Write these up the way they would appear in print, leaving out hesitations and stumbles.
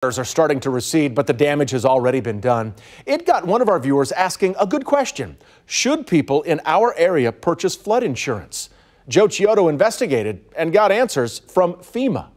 Are starting to recede, but the damage has already been done. It got one of our viewers asking a good question. Should people in our area purchase flood insurance? Joe Chiodo investigated and got answers from FEMA.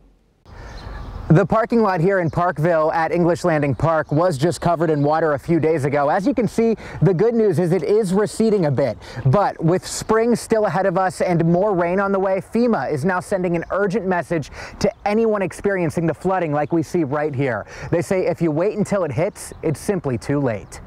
The parking lot here in Parkville at English Landing Park was just covered in water a few days ago. As you can see, the good news is it is receding a bit. But with spring still ahead of us and more rain on the way, FEMA is now sending an urgent message to anyone experiencing the flooding like we see right here. They say if you wait until it hits, it's simply too late.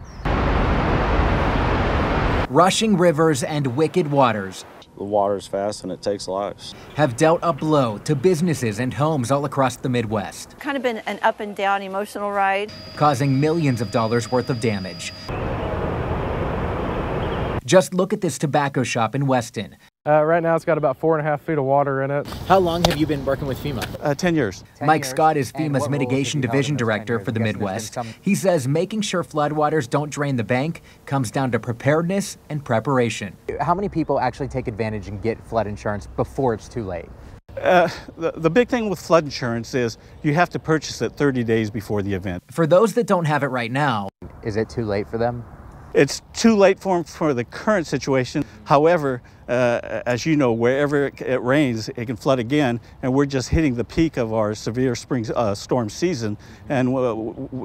Rushing rivers and wicked waters. The water's fast and it takes lives. Have dealt a blow to businesses and homes all across the Midwest. Kind of been an up and down emotional ride. Causing millions of dollars worth of damage. Just look at this tobacco shop in Weston. Right now it's got about 4.5 feet of water in it. How long have you been working with FEMA? 10 years. Mike Scott is FEMA's Mitigation Division Director for the Midwest. He says making sure floodwaters don't drain the bank comes down to preparedness and preparation. How many people actually take advantage and get flood insurance before it's too late? The big thing with flood insurance is you have to purchase it 30 days before the event. For those that don't have it right now, is it too late for them? It's too late for them for the current situation. However, as you know, wherever it rains, it can flood again, and we're just hitting the peak of our severe spring storm season, and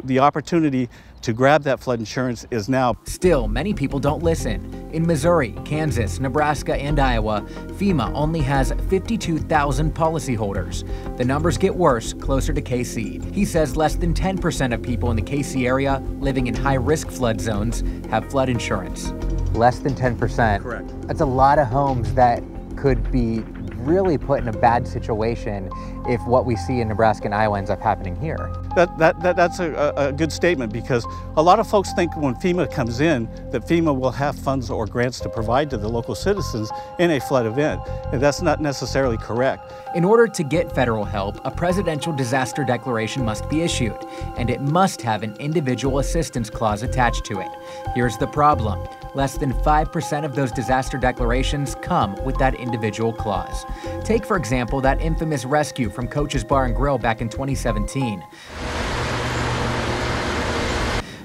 the opportunity to grab that flood insurance is now. Still, many people don't listen. In Missouri, Kansas, Nebraska, and Iowa, FEMA only has 52,000 policyholders. The numbers get worse closer to KC. He says less than 10% of people in the KC area living in high-risk flood zones have flood insurance. Less than 10%? Correct. That's a lot of homes that could be really put in a bad situation if what we see in Nebraska and Iowa ends up happening here. That's a good statement, because a lot of folks think when FEMA comes in that FEMA will have funds or grants to provide to the local citizens in a flood event, and that's not necessarily correct. In order to get federal help, a presidential disaster declaration must be issued, and it must have an individual assistance clause attached to it. Here's the problem. Less than 5% of those disaster declarations come with that individual clause. Take, for example, that infamous rescue from Coach's Bar and Grill back in 2017.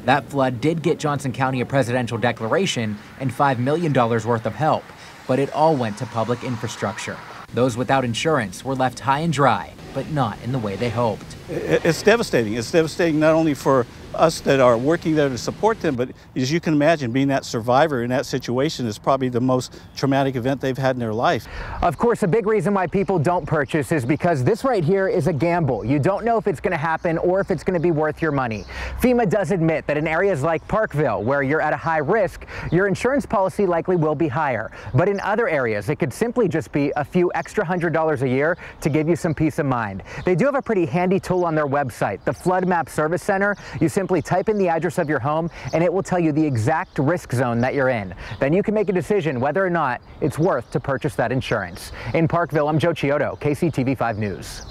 That flood did get Johnson County a presidential declaration and $5 million worth of help, but it all went to public infrastructure. Those without insurance were left high and dry, but not in the way they hoped. It's devastating. It's devastating not only for us that are working there to support them, but as you can imagine, being that survivor in that situation is probably the most traumatic event they've had in their life. Of course, a big reason why people don't purchase is because this right here is a gamble. You don't know if it's going to happen or if it's going to be worth your money. FEMA does admit that in areas like Parkville, where you're at a high risk, your insurance policy likely will be higher. But in other areas, it could simply just be a few extra $100 a year to give you some peace of mind. They do have a pretty handy tool on their website, the Flood Map Service Center. You simply type in the address of your home and it will tell you the exact risk zone that you're in. Then you can make a decision whether or not it's worth to purchase that insurance. In Parkville, I'm Joe Chiodo, KCTV5 News.